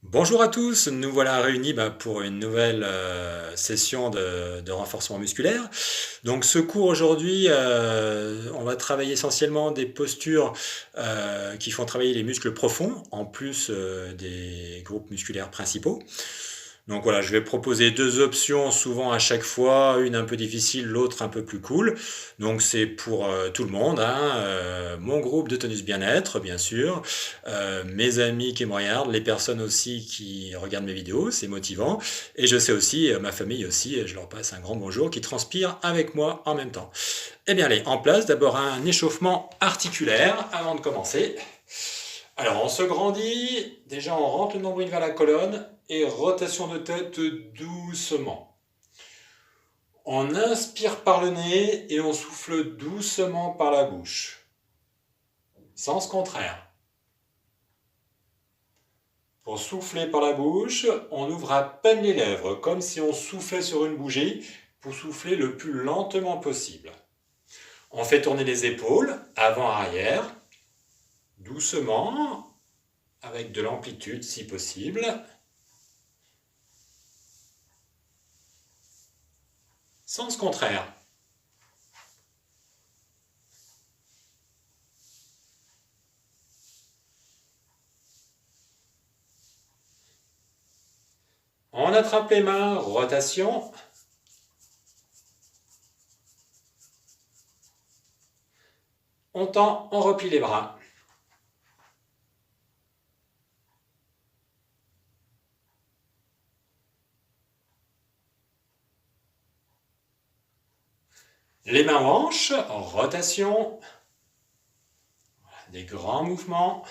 Bonjour à tous, nous voilà réunis pour une nouvelle session de renforcement musculaire. Donc ce cours aujourd'hui, on va travailler essentiellement des postures qui font travailler les muscles profonds, en plus des groupes musculaires principaux. Donc voilà, je vais proposer deux options souvent à chaque fois, une un peu difficile, l'autre un peu plus cool. Donc c'est pour tout le monde, hein, mon groupe de tonus bien-être, bien sûr, mes amis qui me regardent, les personnes aussi qui regardent mes vidéos, c'est motivant. Et je sais aussi, ma famille aussi, je leur passe un grand bonjour, qui transpire avec moi en même temps. Eh bien allez, en place, d'abord un échauffement articulaire avant de commencer. Alors, on se grandit, déjà on rentre le nombril vers la colonne et rotation de tête doucement. On inspire par le nez et on souffle doucement par la bouche. Sens contraire. Pour souffler par la bouche, on ouvre à peine les lèvres, comme si on soufflait sur une bougie, pour souffler le plus lentement possible. On fait tourner les épaules, avant-arrière, doucement, avec de l'amplitude si possible. Sens contraire. On attrape les mains, rotation. On tend, on replie les bras. Les mains aux hanches, rotation. Des grands mouvements.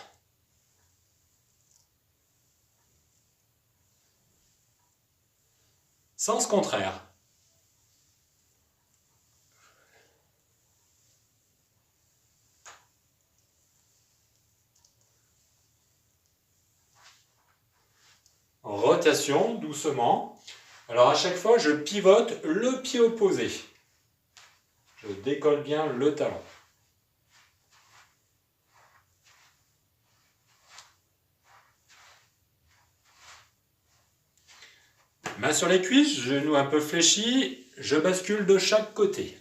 Sens contraire. Rotation, doucement. Alors à chaque fois, je pivote le pied opposé. Je décolle bien le talon. Main sur les cuisses, genoux un peu fléchis, je bascule de chaque côté.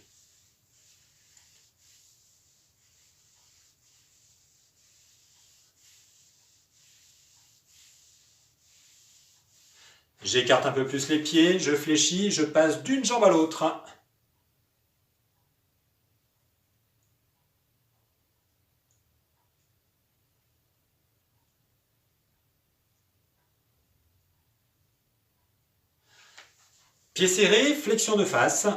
J'écarte un peu plus les pieds, je fléchis, je passe d'une jambe à l'autre. Pieds serrés, flexion de face.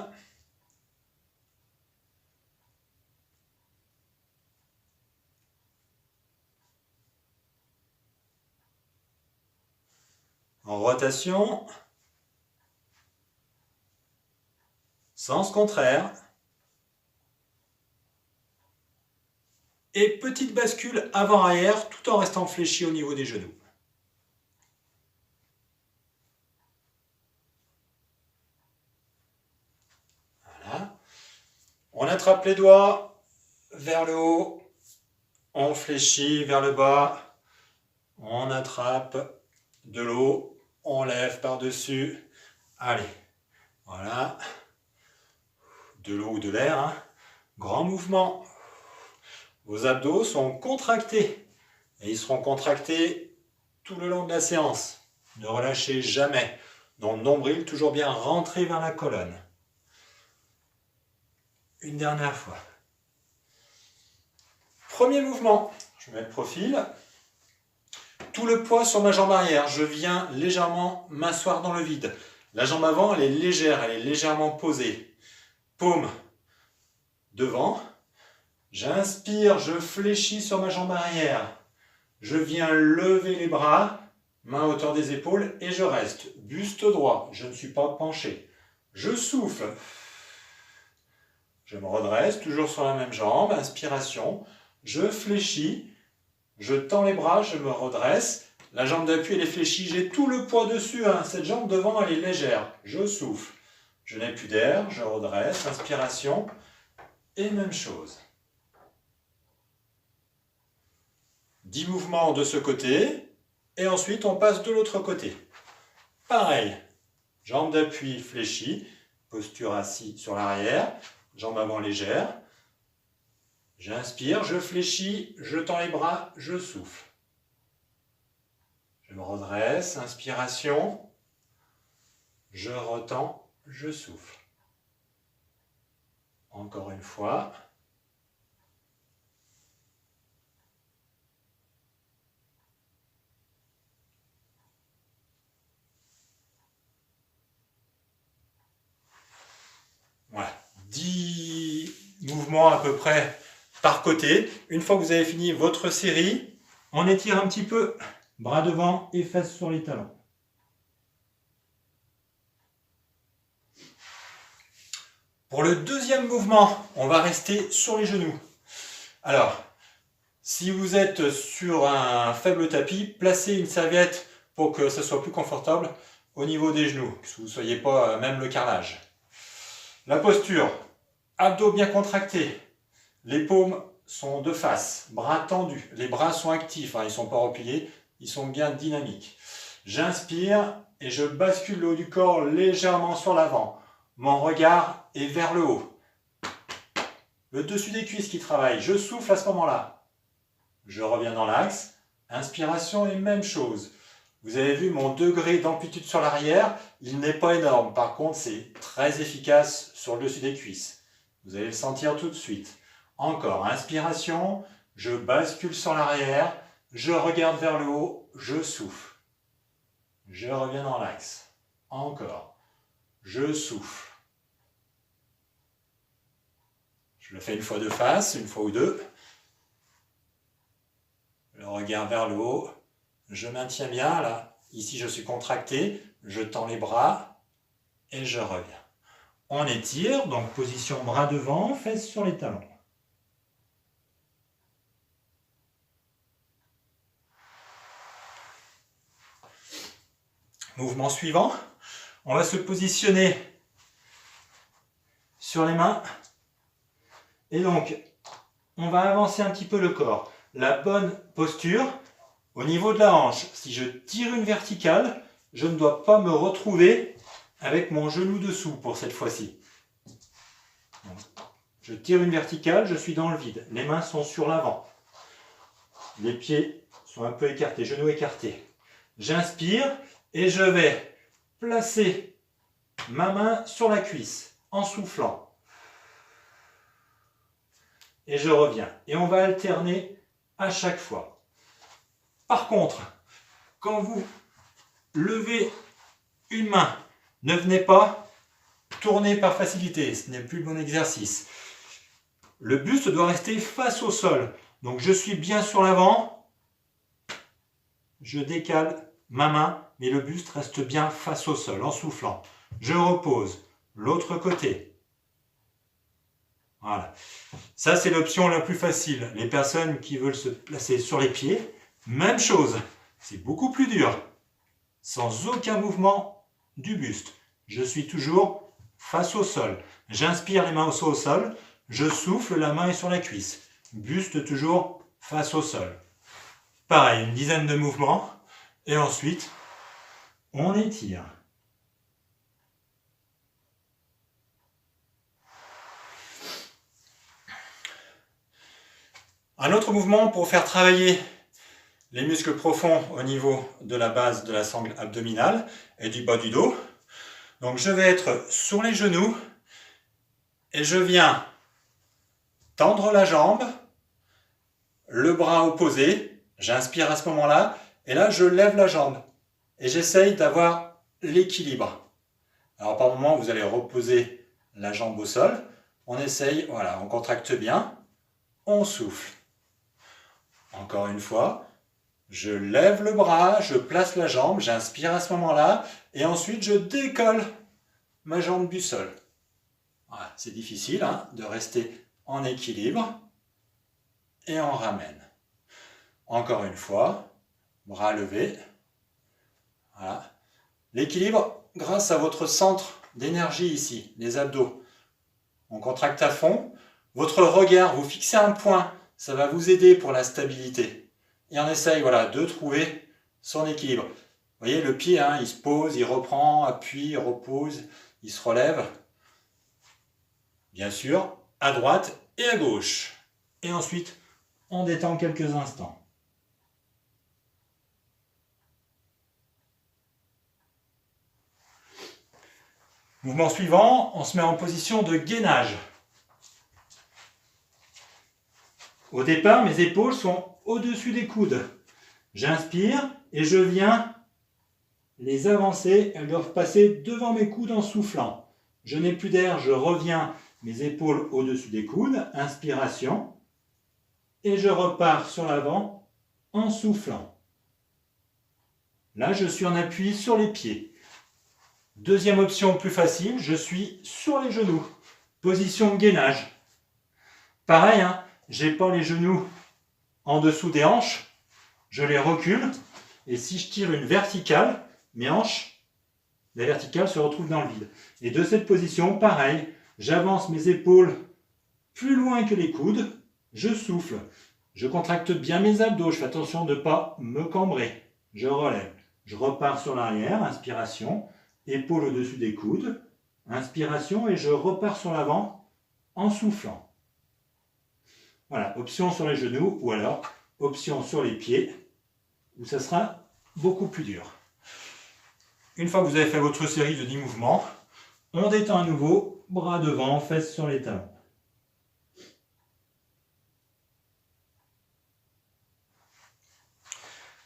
En rotation. Sens contraire. Et petite bascule avant-arrière tout en restant fléchi au niveau des genoux. Voilà. On attrape les doigts vers le haut, on fléchit vers le bas, on attrape de l'eau, on lève par-dessus. Allez, voilà. De l'eau ou de l'air, hein. Grand mouvement. Vos abdos sont contractés et ils seront contractés tout le long de la séance. Ne relâchez jamais. Donc nombril toujours bien rentré vers la colonne. Une dernière fois. Premier mouvement. Je mets le profil. Tout le poids sur ma jambe arrière. Je viens légèrement m'asseoir dans le vide. La jambe avant, elle est légère, elle est légèrement posée. Paume devant. J'inspire, je fléchis sur ma jambe arrière. Je viens lever les bras, main à hauteur des épaules et je reste. Buste droit, je ne suis pas penché. Je souffle. Je me redresse, toujours sur la même jambe. Inspiration. Je fléchis. Je tends les bras, je me redresse. La jambe d'appui, elle est fléchie. J'ai tout le poids dessus. Hein. Cette jambe devant, elle est légère. Je souffle. Je n'ai plus d'air. Je redresse. Inspiration. Et même chose. 10 mouvements de ce côté. Et ensuite, on passe de l'autre côté. Pareil, jambe d'appui fléchie, posture assis sur l'arrière, jambe avant légère. J'inspire, je fléchis, je tends les bras, je souffle. Je me redresse, inspiration, je retends, je souffle. Encore une fois. Voilà, 10 mouvements à peu près par côté. Une fois que vous avez fini votre série, on étire un petit peu, bras devant et fesses sur les talons. Pour le deuxième mouvement, on va rester sur les genoux. Alors, si vous êtes sur un faible tapis, placez une serviette pour que ce soit plus confortable au niveau des genoux, que vous ne soyez pas même le carrelage. La posture, abdos bien contractés, les paumes sont de face, bras tendus, les bras sont actifs, hein, ils ne sont pas repliés, ils sont bien dynamiques. J'inspire et je bascule le haut du corps légèrement sur l'avant. Mon regard est vers le haut. Le dessus des cuisses qui travaille, je souffle à ce moment-là. Je reviens dans l'axe, inspiration et même chose. Vous avez vu mon degré d'amplitude sur l'arrière, il n'est pas énorme. Par contre, c'est très efficace sur le dessus des cuisses. Vous allez le sentir tout de suite. Encore, inspiration, je bascule sur l'arrière, je regarde vers le haut, je souffle. Je reviens dans l'axe. Encore, je souffle. Je le fais une fois de face, une fois ou deux. Le regard vers le haut. Je maintiens bien, là. Ici, je suis contracté. Je tends les bras et je reviens. On étire, donc position bras devant, fesses sur les talons. Mouvement suivant. On va se positionner sur les mains. Et donc, on va avancer un petit peu le corps. La bonne posture, au niveau de la hanche, si je tire une verticale, je ne dois pas me retrouver avec mon genou dessous pour cette fois-ci. Je tire une verticale, je suis dans le vide. Les mains sont sur l'avant. Les pieds sont un peu écartés, genoux écartés. J'inspire et je vais placer ma main sur la cuisse en soufflant. Et je reviens. Et on va alterner à chaque fois. Par contre, quand vous levez une main, ne venez pas tourner par facilité. Ce n'est plus le bon exercice. Le buste doit rester face au sol. Donc je suis bien sur l'avant. Je décale ma main, mais le buste reste bien face au sol en soufflant. Je repose. L'autre côté. Voilà. Ça, c'est l'option la plus facile. Les personnes qui veulent se placer sur les pieds, même chose. C'est beaucoup plus dur. Sans aucun mouvement du buste. Je suis toujours face au sol. J'inspire les mains au sol. Je souffle, la main est sur la cuisse. Buste toujours face au sol. Pareil, une dizaine de mouvements. Et ensuite, on étire. Un autre mouvement pour faire travailler les muscles profonds au niveau de la base de la sangle abdominale et du bas du dos. Donc je vais être sur les genoux et je viens tendre la jambe, le bras opposé, j'inspire à ce moment-là et là je lève la jambe et j'essaye d'avoir l'équilibre. Alors par moment vous allez reposer la jambe au sol, on essaye, voilà, on contracte bien, on souffle. Encore une fois, je lève le bras, je place la jambe, j'inspire à ce moment-là, et ensuite je décolle ma jambe du sol. Voilà, c'est difficile hein, de rester en équilibre, et on ramène. Encore une fois, bras levés. Voilà. L'équilibre grâce à votre centre d'énergie ici, les abdos. On contracte à fond. Votre regard, vous fixez un point. Ça va vous aider pour la stabilité. Et on essaye voilà, de trouver son équilibre. Vous voyez, le pied, hein, il se pose, il reprend, appuie, repose, il se relève. Bien sûr, à droite et à gauche. Et ensuite, on détend quelques instants. Mouvement suivant, on se met en position de gainage. Au départ, mes épaules sont au-dessus des coudes. J'inspire et je viens les avancer. Elles doivent passer devant mes coudes en soufflant. Je n'ai plus d'air, je reviens, mes épaules au-dessus des coudes. Inspiration. Et je repars sur l'avant en soufflant. Là, je suis en appui sur les pieds. Deuxième option plus facile, je suis sur les genoux. Position de gainage. Pareil, hein, j'ai pas les genoux en dessous des hanches. Je les recule. Et si je tire une verticale, mes hanches, la verticale se retrouve dans le vide. Et de cette position, pareil, j'avance mes épaules plus loin que les coudes. Je souffle. Je contracte bien mes abdos. Je fais attention de ne pas me cambrer. Je relève. Je repars sur l'arrière. Inspiration. Épaules au-dessus des coudes. Inspiration et je repars sur l'avant en soufflant. Voilà, option sur les genoux ou alors option sur les pieds où ça sera beaucoup plus dur. Une fois que vous avez fait votre série de 10 mouvements, on détend à nouveau, bras devant, fesses sur les talons.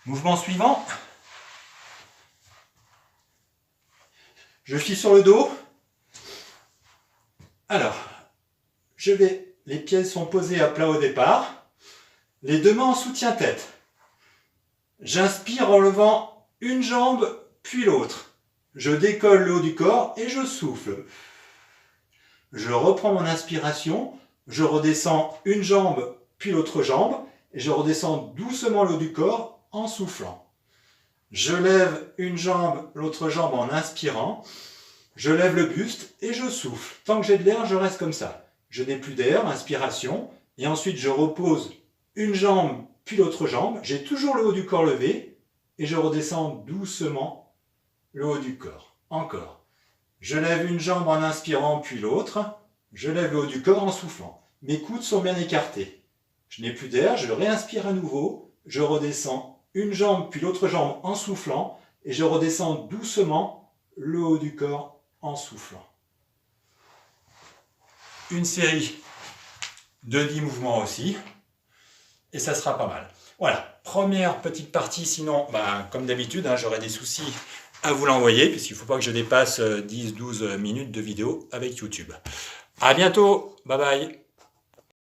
Mouvement suivant. Je suis sur le dos. Alors, les pieds sont posés à plat au départ. Les deux mains en soutien-tête. J'inspire en levant une jambe, puis l'autre. Je décolle le haut du corps et je souffle. Je reprends mon inspiration. Je redescends une jambe, puis l'autre jambe. Et je redescends doucement le haut du corps en soufflant. Je lève une jambe, l'autre jambe en inspirant. Je lève le buste et je souffle. Tant que j'ai de l'air, je reste comme ça. Je n'ai plus d'air, inspiration. Et ensuite, je repose une jambe, puis l'autre jambe. J'ai toujours le haut du corps levé. Et je redescends doucement le haut du corps. Encore. Je lève une jambe en inspirant, puis l'autre. Je lève le haut du corps en soufflant. Mes coudes sont bien écartés. Je n'ai plus d'air, je réinspire à nouveau. Je redescends une jambe, puis l'autre jambe en soufflant. Et je redescends doucement le haut du corps en soufflant. Une série de 10 mouvements aussi. Et ça sera pas mal. Voilà, première petite partie. Sinon, comme d'habitude, hein, j'aurai des soucis à vous l'envoyer, puisqu'il ne faut pas que je dépasse 10-12 minutes de vidéo avec YouTube. À bientôt, bye bye.